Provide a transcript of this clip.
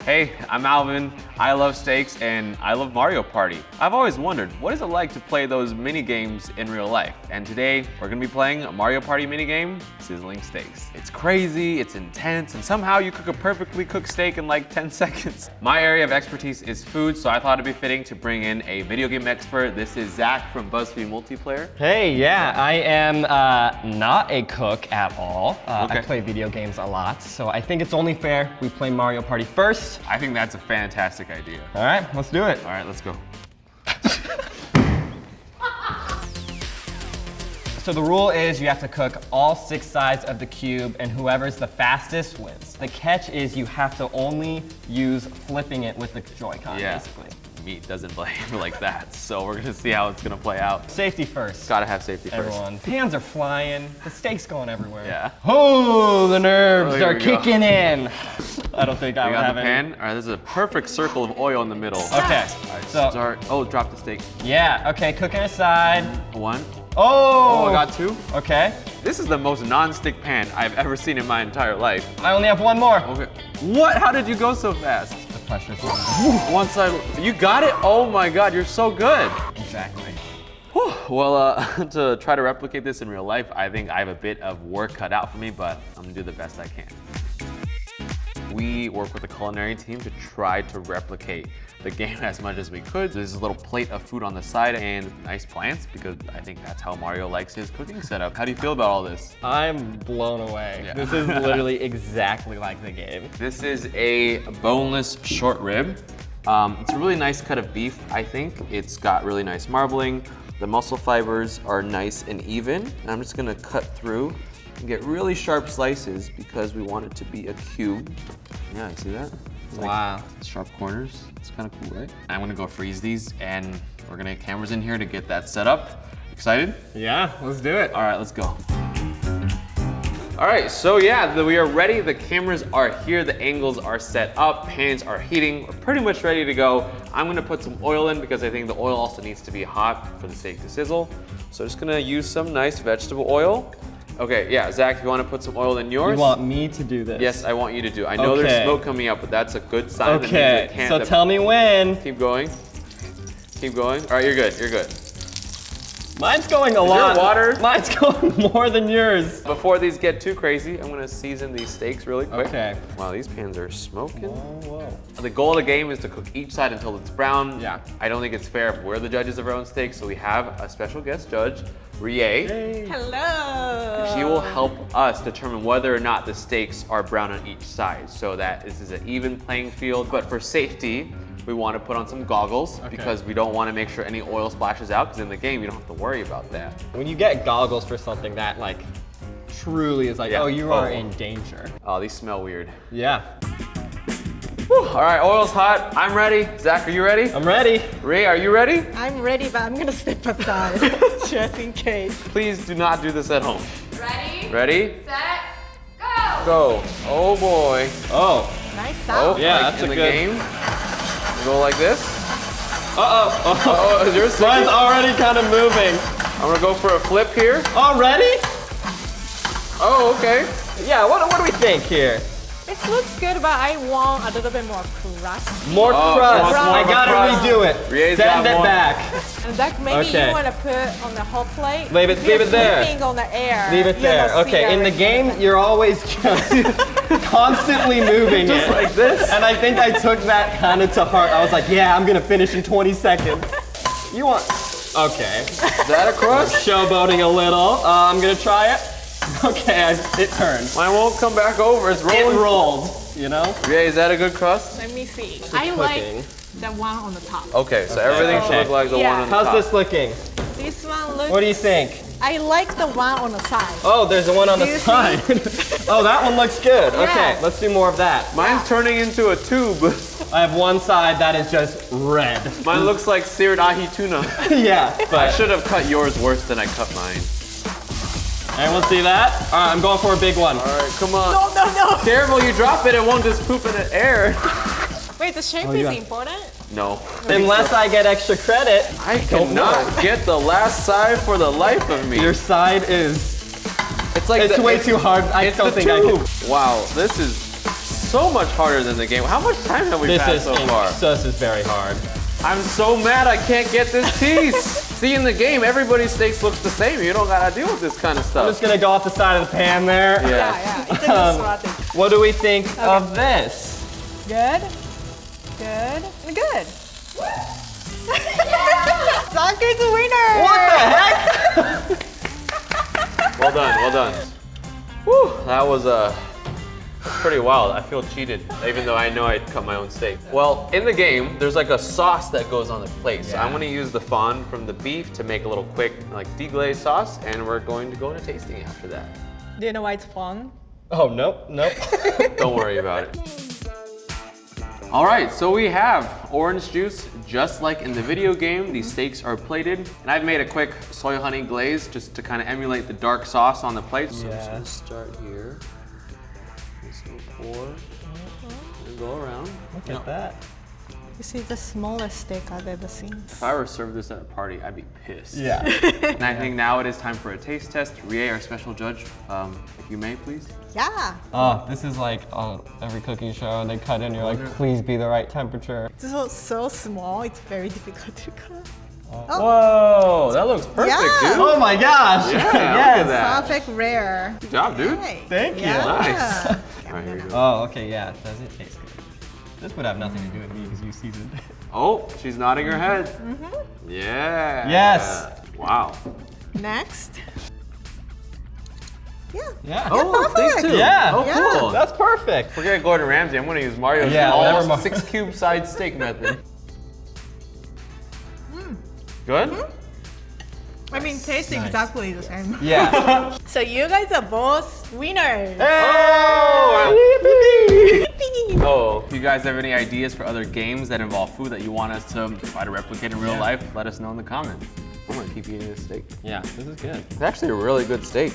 Hey, I'm Alvin. I love steaks and I love Mario Party. I've always wondered, what is it like to play those mini games in real life? And today, we're gonna be playing a Mario Party mini game, Sizzling Steaks. It's crazy, it's intense, and somehow you cook a perfectly cooked steak in like 10 seconds. My area of expertise is food, so I thought it'd be fitting to bring in a video game expert. This is Zach from BuzzFeed Multiplayer. Hey, yeah, I am not a cook at all. I play video games a lot, so I think it's only fair we play Mario Party first. I think that's a fantastic idea. All right, let's do it. All right, let's go. So the rule is you have to cook all 6 sides of the cube, and whoever's the fastest wins. The catch is you have to only use flipping it with the Joy-Con, basically. Meat doesn't behave like that, so we're gonna see how it's gonna play out. Safety first. Gotta have safety first. Everyone. Pans are flying, the steak's going everywhere. Yeah. Oh, the nerves are kicking in. I don't think I would have the pan. All right, there's a perfect circle of oil in the middle. Okay. All right, so start. Oh, drop the steak. Yeah. Okay. Cooking aside. 1. Oh. Oh, I got 2. Okay. This is the most non-stick pan I've ever seen in my entire life. I only have 1 more. Okay. What? How did you go so fast? The pressure's on. One side. You got it? Oh my God, you're so good. Exactly. Whew. Well, to try to replicate this in real life, I think I have a bit of work cut out for me, but I'm gonna do the best I can. We work with the culinary team to try to replicate the game as much as we could. There's a little plate of food on the side and nice plants because I think that's how Mario likes his cooking setup. How do you feel about all this? I'm blown away. Yeah. This is literally exactly like the game. This is a boneless short rib. It's a really nice cut of beef, I think. It's got really nice marbling. The muscle fibers are nice and even. And I'm just gonna cut through and get really sharp slices because we want it to be a cube. Yeah, you see that? Wow. Sharp corners. It's kind of cool, right? I'm gonna go freeze these and we're gonna get cameras in here to get that set up. Excited? Yeah, let's do it. All right, let's go. All right, so yeah, we are ready. The cameras are here, the angles are set up, pans are heating. We're pretty much ready to go. I'm gonna put some oil in because I think the oil also needs to be hot for the steak to sizzle. So just gonna use some nice vegetable oil. Okay, yeah, Zach, you want to put some oil in yours? You want me to do this? Yes, I want you to do. I know there's smoke coming up, but that's a good sign. Okay, so tell me when. Keep going. Keep going. All right, you're good, you're good. Mine's going a lot. Your water? Mine's going more than yours. Before these get too crazy, I'm gonna season these steaks really quick. Okay. Wow, these pans are smoking. Whoa. The goal of the game is to cook each side until it's brown. Yeah. I don't think it's fair if we're the judges of our own steaks, so we have a special guest judge, Rie. Hey. Hello. She will help us determine whether or not the steaks are brown on each side so that this is an even playing field. But for safety, we want to put on some goggles because we don't want to make sure any oil splashes out because in the game, you don't have to worry about that. When you get goggles for something that like truly is like, oh, you are in danger. Oh, these smell weird. Yeah. Whew. All right, oil's hot. I'm ready. Zach, are you ready? I'm ready. Ray, are you ready? I'm ready, but I'm gonna step aside just in case. Please do not do this at home. Ready? Ready? Set, go! Go. Oh boy. Oh. Nice sound. Yeah, like that's in a the good game. You go like this. Uh-oh. Oh, yours? Mine's already kind of moving. I'm gonna go for a flip here. Already? Oh, okay. Yeah, what do we think here? It looks good, but I want a little bit more crust. More crust. I gotta redo it. Rie's Send got it more. back. And that maybe you want to put on the hot plate. Leave it there. If you're on the air. Leave it there. Okay, in the game, you're always just constantly moving Just like this? And I think I took that kind of to heart. I was like, yeah, I'm gonna finish in 20 seconds. You want, okay. Is that a crust? Showboating a little. I'm gonna try it. Okay, it turned. Mine won't come back over, it's rolling. It rolled, you know? Rie, is that a good crust? Let me see. I like the one on the top. Okay, so everything should look like the one on the top. How's this looking? This one looks. What do you think? I like the one on the side. Oh, there's the one on the you side. Oh, that one looks good. Yeah. Okay, let's do more of that. Mine's turning into a tube. I have one side that is just red. Mine looks like seared ahi tuna. Yeah, I but should have cut yours worse than I cut mine. anyone see that? All right, I'm going for a big one. All right, come on. No. Careful, you drop it, it won't just poop in the air. Wait, the shape is important? No. Unless I get extra credit. I cannot get the last side for the life of me. Your side is. It's like It's way too hard. I It's don't the think I tube. can. Wow, this is so much harder than the game. How much time have we passed so far? This is very hard. I'm so mad I can't get this piece. See, in the game, everybody's steaks looks the same. You don't gotta deal with this kind of stuff. I'm just gonna go off the side of the pan there. Yeah. It's a good strategy. What do we think of this? Good. Soccer's a winner. What the heck? Well done. Whew, that was pretty wild. I feel cheated, even though I know I cut my own steak. Well, in the game, there's like a sauce that goes on the plate. So I'm gonna use the fond from the beef to make a little quick like deglaze sauce, and we're going to go into tasting after that. Do you know why it's fun? Oh, nope. Don't worry about it. All right, so we have orange juice, just like in the video game. These steaks are plated, and I've made a quick soy honey glaze just to kind of emulate the dark sauce on the plate. So I'm just gonna start here. Just gonna pour and go around. Look at that. This is the smallest steak I've ever seen. If I were served this at a party, I'd be pissed. Yeah. And I think now it is time for a taste test. Rie, our special judge, if you may, please. Yeah. Oh, this is like on every cooking show. They cut in, you're like, please be the right temperature. This is so small, it's very difficult to cut. Whoa, that looks perfect, Yeah. dude. Oh my gosh. Yeah, look at that. Perfect rare. Good job, dude. Hey. Thank you. Yeah. Nice. All right, here we go. Oh, okay, yeah. Does it taste good? This would have nothing to do with me because you seasoned it. Oh, she's nodding her head. Yeah. Yes. Wow. Next. Yeah. Oh, steak too. Yeah. Oh, Yeah. cool. That's perfect. Forget Gordon Ramsay. I'm gonna use Mario's whatever small 6-cube side steak method. Good? I mean, tastes exactly the same. Yeah. So you guys are both winners. Oh, if you guys have any ideas for other games that involve food that you want us to try to replicate in real life, let us know in the comments. I'm gonna keep eating this steak. Yeah, this is good. It's actually a really good steak.